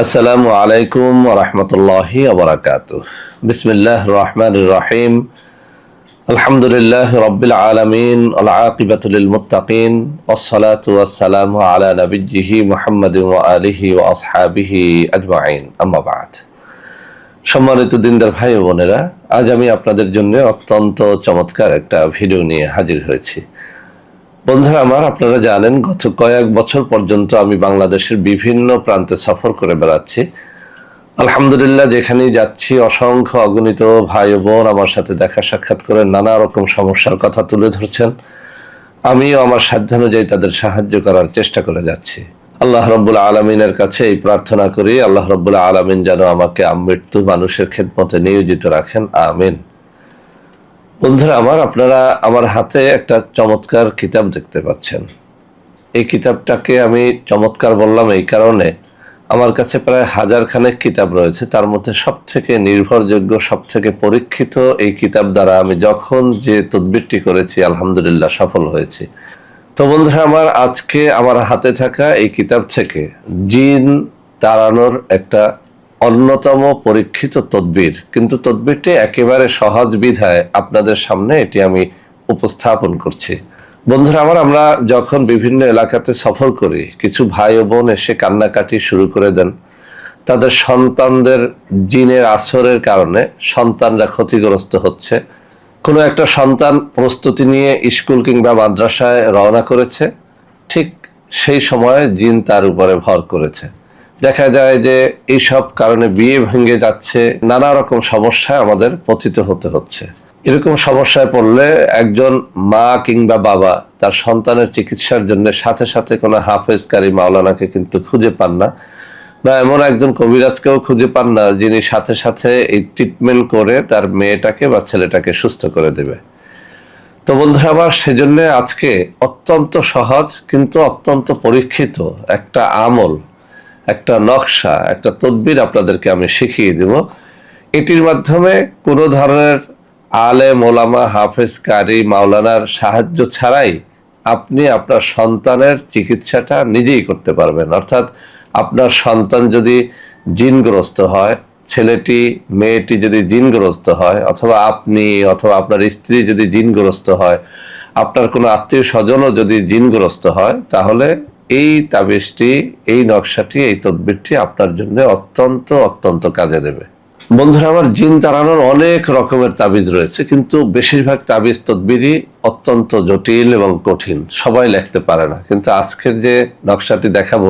আসসালামু আলাইকুম ওয়া রাহমাতুল্লাহি ওয়া বারাকাতুহু। বিসমিল্লাহির রহমানির রহিম। আলহামদুলিল্লাহি রাব্বিল আলামিন ওয়াল আকিবাতু লিল মুত্তাকিন ওয়াস সালাতু ওয়াস সালামু আলা নাবিয়্যিহি মুহাম্মাদিন ওয়া আলিহি ওয়া আসহাবিহি আজমাইন। আম্মা বা'দ। সম্মানিত দিনদার ভাই ও বোনেরা, আজ আমি আপনাদের জন্য অত্যন্ত চমৎকার একটা ভিডিও নিয়ে হাজির হয়েছি। বন্ধুরা আমার, আপনারা জানেন গত কয়েক বছর পর্যন্ত আমি বাংলাদেশের বিভিন্ন প্রান্তে সফর করে বেড়াচ্ছি। আলহামদুলিল্লাহ, যেখানেই যাচ্ছি অসংখ্য অগণিত ভাই ও বোন আমার সাথে দেখা সাক্ষাৎ করে নানা রকম সমস্যার কথা তুলে ধরছেন। আমিও আমার সাধ্যানুযায়ী তাদের সাহায্য করার চেষ্টা করে যাচ্ছি। আল্লাহ রাব্বুল আলামিনের কাছে এই প্রার্থনা করি, আল্লাহ রাব্বুল আলামিন যেন আমাকে আমৃত্যু মানুষের খেদমতে নিয়োজিত রাখেন, আমিন। বন্ধুরা আমার, আপনারা আমার হাতে একটা চমৎকার কিতাব দেখতে পাচ্ছেন। এই কিতাবটাকে আমি চমৎকার বললাম এই কারণে, আমার কাছে প্রায় 1000 খানেক কিতাব রয়েছে। তার মধ্যে সবথেকে নির্ভরযোগ্য, সবথেকে পরীক্ষিত এই কিতাব দ্বারা আমি যখন যে তদবিরটি করেছি আলহামদুলিল্লাহ সফল হয়েছি। তো বন্ধুরা আমার, আজকে আমার হাতে থাকা এই কিতাব থেকে জিন তাড়ানোর একটা অন্যতম পরীক্ষিত তদবির, কিন্তু তদবিরটি একেবারে সহজ বিধায় আপনাদের সামনে এটি আমি উপস্থাপন করছি। বন্ধুরা আমার, আমরা যখন বিভিন্ন এলাকাতে সফর করি, কিছু ভাই ও বোন এসে কান্নাকাটি শুরু করে দেন। তাদের সন্তানদের জিনের আসরের কারণে সন্তানরা ক্ষতিগ্রস্ত হচ্ছে। কোনো একটা সন্তান প্রস্তুতি নিয়ে স্কুল কিংবা মাদ্রাসায় রওনা করেছে, ঠিক সেই সময়ে জিন তার উপরে ভর করেছে। দেখা যায় যে এইসব কারণে বিয়ে ভেঙে যাচ্ছে, নানা রকম সমস্যায় আমাদের পতিত হতে হচ্ছে। এরকম সমস্যায় পড়লে একজন মা কিংবা বাবা তার সন্তানের চিকিৎসার জন্য সাথে সাথে কোনো হাফেজকারী মাওলানাকে কিন্তু খুঁজে পান না, বা এমন একজন কবিরাজকেও খুঁজে পান না যিনি সাথে সাথে এই ট্রিটমেন্ট করে তার মেয়েটাকে বা ছেলেটাকে সুস্থ করে দেবে। তো বন্ধুরা আমার, সেজন্য আজকে অত্যন্ত সহজ কিন্তু অত্যন্ত পরীক্ষিত একটা আমল, একটা নকশা, একটা তদবির আপনাদেরকে আমি শিখিয়ে দেব। এটির মাধ্যমে কোনো ধরনের আলেম ওলামা হাফেজ কারি মাওলানার সাহায্য ছাড়াই আপনি আপনার সন্তানের চিকিৎসাটা নিজেই করতে পারবেন। অর্থাৎ আপনার সন্তান যদি জিনগ্রস্ত হয়, ছেলেটি মেয়েটি যদি জিনগ্রস্ত হয়, অথবা আপনি অথবা আপনার স্ত্রী যদি জিনগ্রস্ত হয়, আপনার কোনো আত্মীয় স্বজনও যদি জিনগ্রস্ত হয়, তাহলে এই তাবিজটি, এই নকশাটি, এই তদবিরটি আপনার জন্য অত্যন্ত অত্যন্ত কাজে দেবে। বন্ধুরা আমার, জিন তাড়ানোর অনেক রকমের তাবিজ রয়েছে, কিন্তু বেশিরভাগ তাবিজ তদবিরই অত্যন্ত জটিল এবং কঠিন, সবাই লিখতে পারে না। কিন্তু আজকের যে নকশাটি দেখাবো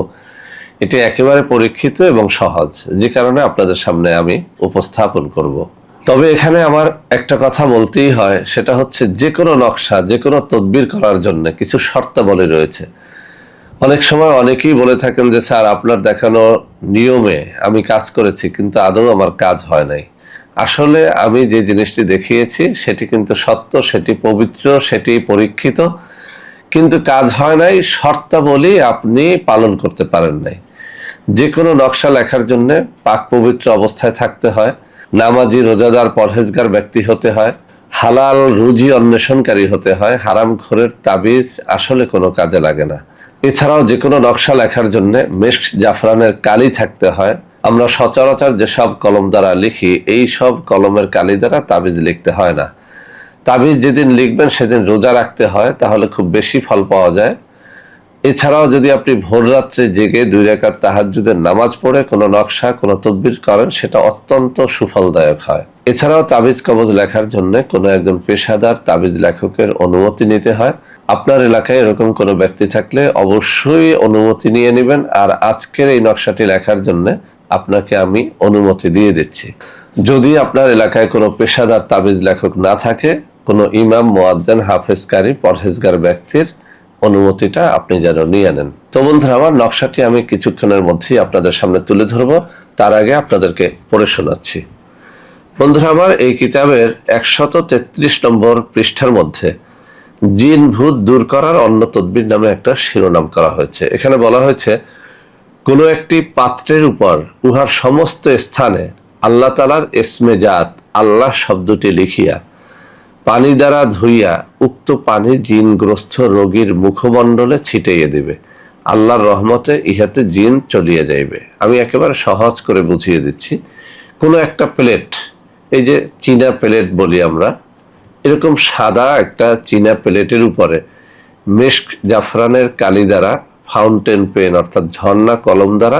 এটি একেবারে পরীক্ষিত এবং সহজ, যে কারণে আপনাদের সামনে আমি উপস্থাপন করব। তবে এখানে আমার একটা কথা বলতেই হয়, সেটা হচ্ছে যে কোনো নকশা, যে কোনো তদবির করার জন্য কিছু শর্তাবলী রয়েছে। অনেক সময় অনেকেই বলে থাকেন যে স্যার, আপনার দেখানো নিয়মে আমি কাজ করেছি কিন্তু আদৌ আমার কাজ হয় নাই। আসলে আমি যে জিনিসটি দেখিয়েছি সেটি কিন্তু সত্য, সেটি পবিত্র, সেটি পরীক্ষিত, কিন্তু কাজ হয় নাই, শর্তাবলী আপনি পালন করতে পারেন নাই। যে কোনো নকশা লেখার জন্য পাক পবিত্র অবস্থায় থাকতে হয়, নামাজি রোজাদার পরহেজগার ব্যক্তি হতে হয়, হালাল রুজি অন্বেষণকারী হতে হয়। হারামখোরের তাবিজ আসলে কোনো কাজে লাগে না। এছাড়াও যে কোনো নকশা লেখার জন্য মেশক জাফরানের কালি থাকতে হয়। আমরা সচরাচর যেসব কলম দ্বারা লিখি, এই সব কলমের কালি দ্বারা তাবিজ লিখতে হয় না। তাবিজ যেদিন লিখবেন সেদিন রোজা রাখতে হয়, তাহলে খুব বেশি ফল পাওয়া যায়। এছাড়াও যদি আপনি ভোর রাত্রে জেগে 2 রাকাত তাহাজ্জুদের নামাজ পড়ে কোনো নকশা, কোনো তদবির করেন, সেটা অত্যন্ত সুফলদায়ক হয়। এছাড়াও তাবিজ কবজ লেখার জন্য কোনো একজন পেশাদার তাবিজ লেখকের অনুমতি নিতে হয়। আপনার এলাকায় এরকম কোনো ব্যক্তি থাকলে অবশ্যই অনুমতি নিয়ে নেবেন। আর আজকের এই নকশাটি লেখার জন্য আপনাকে আমি অনুমতি দিয়ে দিচ্ছি। যদি আপনার এলাকায় কোনো পেশাদার তাবিজ লেখক না থাকে, কোনো ইমাম, মুয়াজ্জিন, হাফেজ কারি, পরহেজগার ব্যক্তির অনুমতিটা আপনি যেন নিয়ে নেন। তো বন্ধুরা আমার, নকশাটি আমি কিছুক্ষণের মধ্যেই আপনাদের সামনে তুলে ধরবো। তার আগে আপনাদেরকে পড়ে শোনাচ্ছি। বন্ধুরা আমার, এই কিতাবের 133 নম্বর পৃষ্ঠার মধ্যে জিন ভূত দূর করার অন্য তদবির নামে একটা শিরোনাম করা হয়েছে। এখানে বলা হয়েছে, কোনো একটি পাত্রের উপর উহার সমস্ত স্থানে আল্লাহ তাআলার ইসমে জাত আল্লাহ শব্দটি লিখিয়া পানি দ্বারা ধুইয়া উক্ত পানি জিনগ্রস্ত রোগীর মুখমণ্ডলে ছিটাইয়া দিবে। আল্লাহর রহমতে ইহাতে জিন চলিয়ে যাইবে। আমি একেবারে সহজ করে বুঝিয়ে দিচ্ছি। কোনো একটা প্লেট, এই যে চীনা প্লেট বলি আমরা, এরকম সাদা একটা চীনা প্লেটের উপরে মেশক জাফরানের কালি দ্বারা, ফাউন্টেন পেন অর্থাৎ ঝর্ণা কলম দ্বারা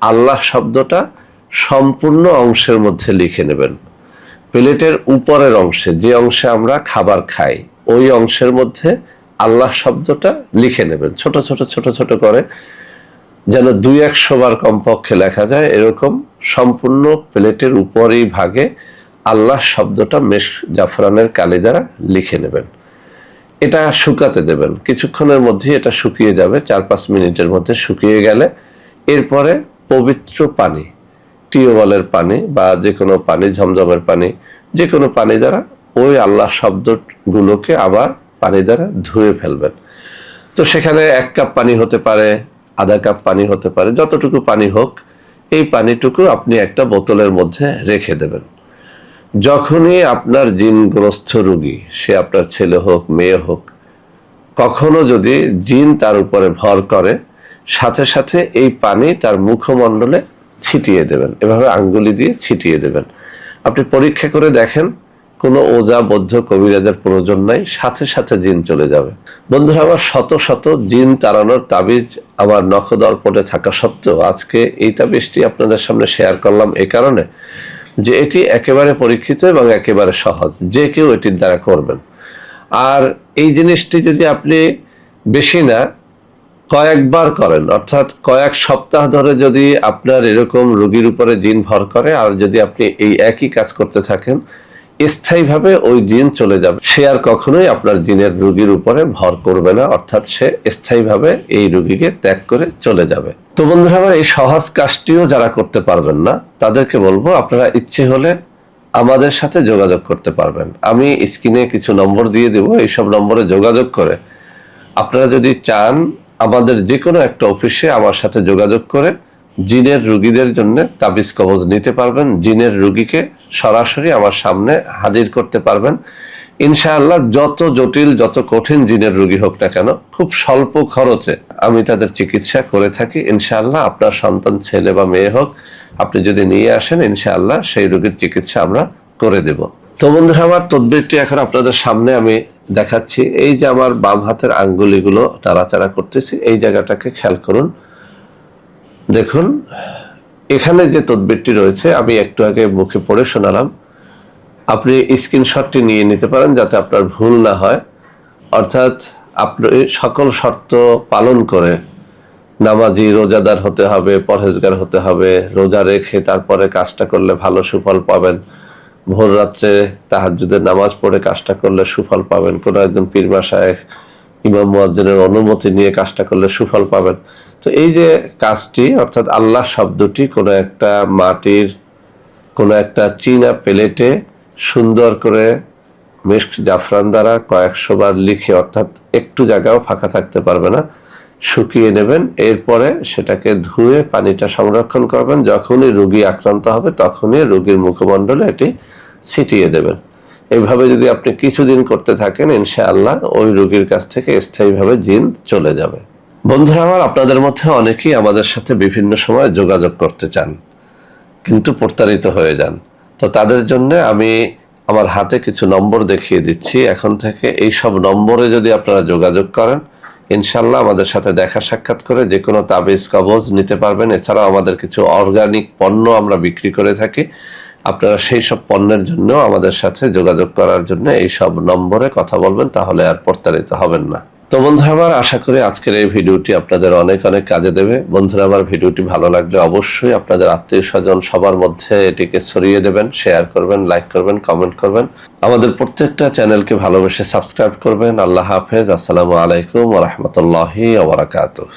আল্লাহ শব্দটা সম্পূর্ণ অংশের মধ্যে লিখে নেবেন। প্লেটের উপরের অংশে, যে অংশে আমরা খাবার খাই, ওই অংশের মধ্যে আল্লাহ শব্দটা লিখে নেবেন ছোট ছোট ছোট ছোট করে, যেন 200 বার কমপক্ষে লেখা যায় এরকম সম্পূর্ণ প্লেটের উপরেই ভাগে আল্লাহ শব্দটা মেশক জাফরানের কালি দ্বারা লিখে নেবেন। এটা শুকাতে দেবেন, কিছুক্ষণের মধ্যে এটা শুকিয়ে যাবে, 4-5 মিনিটের মধ্যে শুকিয়ে গেলে এরপরে পবিত্র পানি, টিউবওয়েলের পানি বা যে কোনো পানি, ঝমঝমের পানি, যে কোনো পানি দ্বারা ওই আল্লাহ শব্দগুলোকে আবার পানি দ্বারা ধুয়ে ফেলবেন। তো সেখানে 1 কাপ পানি হতে পারে, আধা কাপ পানি হতে পারে, যতটুকু পানি হোক, এই পানিটুকু আপনি একটা বোতলের মধ্যে রেখে দেবেন। যখনই আপনার জিনগ্রস্ত রোগী, সে আপনার ছেলে হোক মেয়ে হোক, কখনো যদি জিন তার উপরে ভর করে, সাথে সাথে এই পানি তার মুখমণ্ডলে ছিটিয়ে দেবেন, এভাবে আঙ্গুলি দিয়ে ছিটিয়ে দেবেন। আপনি পরীক্ষা করে দেখেন, কোনো ওজা বৌদ্ধ কবিরাজের প্রয়োজন নাই, সাথে সাথে জিন চলে যাবে। বন্ধুরা আমার, শত শত জিন তাড়ানোর তাবিজ আমার নখদর্পণে থাকা সত্ত্বেও আজকে এই তাবিজটি আপনাদের সামনে শেয়ার করলাম এই কারণে যে এটি একেবারে পরীক্ষিত এবং একেবারে সহজ, যে কেউ এটির দ্বারা করবেন। আর এই জিনিসটি যদি আপনি বেশি না কয়েকবার করেন, অর্থাৎ কয়েক সপ্তাহ ধরে যদি আপনার এরকম রোগীর উপরে জিন ভর করে, আর যদি আপনি এই একই কাজ করতে থাকেন, স্থায়ীভাবে ওই জিন চলে যাবে। সে আর কখনোই আপনার জিনের রোগীর উপরে ভর করবে না, অর্থাৎ সে স্থায়ীভাবে এই রোগীকে ত্যাগ করে চলে যাবে। তো বন্ধুরা আমার, এই সহজ কাজটিও যারা করতে পারবেন না, তাদেরকে বলবো আপনারা ইচ্ছে হলে আমাদের সাথে যোগাযোগ করতে পারবেন। আমি স্ক্রিনে কিছু নম্বর দিয়ে দেব, এইসব নম্বরে যোগাযোগ করে আপনারা যদি চান আমাদের যে কোনো একটা অফিসে আমার সাথে যোগাযোগ করে জিনের রোগীদের জন্য তাবিজ কবজ নিতে পারবেন। জিনের রোগীকে সরাসরি আমার সামনে হাজির করতে পারবেন। ইনশাআল্লাহ যত জটিল, যত কঠিন জিনের রোগী হোক না কেন, খুব স্বল্প খরচে আমি তাদের চিকিৎসা করে থাকি। ইনশাআল্লাহ আপনার সন্তান ছেলে বা মেয়ে হোক, আপনি যদি নিয়ে আসেন, ইনশাআল্লাহ সেই রোগীর চিকিৎসা আমরা করে দেব। তো বন্ধুরা আমার, তদবিরটি এখন আপনাদের সামনে আমি দেখাচ্ছি। এই যে আমার বাম হাতের আঙ্গুলিগুলো নাড়াচাড়া করতেছি, এই জায়গাটাকে খেয়াল করুন। দেখুন, এখানে যে তদবিরটি রয়েছে আমি একটু আগে মুখে পড়ে শোনালাম, আপনি স্ক্রিনশটটি নিয়ে নিতে পারেন যাতে আপনার ভুল না হয়। অর্থাৎ আপনি সকল শর্ত পালন করে নামাজি, রোজাদার হতে হবে, পরহেজগার হতে হবে, রোজা রেখে তারপরে কাজটা করলে ভালো সুফল পাবেন। ভোর রাত্রে তাহাজ্জুদের নামাজ পড়ে কাজটা করলে সুফল পাবেন। কোনো একজন পীর মাশায়েখ, ইমাম মুয়াজ্জিনের অনুমতি নিয়ে কাজটা করলে সুফল পাবেন। তো এই যে কাজটি, অর্থাৎ আল্লাহ শব্দটি কোনো একটা মাটির, কোনো একটা চীনা প্লেটে সুন্দর করে মেশক জাফরান দ্বারা কয়েকশো বার লিখে, অর্থাৎ একটু জায়গাও ফাঁকা থাকতে পারবে না, শুকিয়ে নেবেন। এরপরে সেটাকে ধুয়ে পানিটা সংরক্ষণ করবেন। যখনই রোগী আক্রান্ত হবে তখনই রোগীর মুখমণ্ডলে এটি ছিটিয়ে দেবেন। এইভাবে যদি আপনি কিছুদিন করতে থাকেন, ইনশাআল্লাহ ওই রোগীর কাছ থেকে স্থায়ীভাবে জিন চলে যাবে। বন্ধুরা আমার, আপনাদের মধ্যে অনেকেই আমাদের সাথে বিভিন্ন সময় যোগাযোগ করতে চান কিন্তু প্রতারিত হয়ে যান। তো তাদের জন্য আমি আমার হাতে কিছু নম্বর দেখিয়ে দিচ্ছি। এখন থেকে এই সব নম্বরে যদি আপনারা যোগাযোগ করেন, ইনশাল্লাহ আমাদের সাথে দেখা সাক্ষাৎ করে যে কোনো তাবিজ কবজ নিতে পারবেন। এছাড়াও আমাদের কিছু অর্গানিক পণ্য আমরা বিক্রি করে থাকি। আপনারা সেই সব পণ্যের জন্য আমাদের সাথে যোগাযোগ করার জন্য এই সব নম্বরে কথা বলবেন, তাহলে আর প্রতারিত হবেন না। তো বন্ধুরা আমার, আশা করি আজকের এই ভিডিওটি আপনাদের অনেক অনেক কাজে দেবে। বন্ধুরা আমার, ভিডিওটি ভালো লাগলে অবশ্যই আপনাদের আত্মীয় স্বজন সবার মধ্যে এটিকে ছড়িয়ে দেবেন, শেয়ার করবেন, লাইক করবেন, কমেন্ট করবেন। আমাদের প্রত্যেকটা চ্যানেলকে ভালোবেসে সাবস্ক্রাইব করবেন। আল্লাহ হাফেজ। আসসালামু আলাইকুম ওয়া রাহমাতুল্লাহি ওয়া বারাকাতুহু।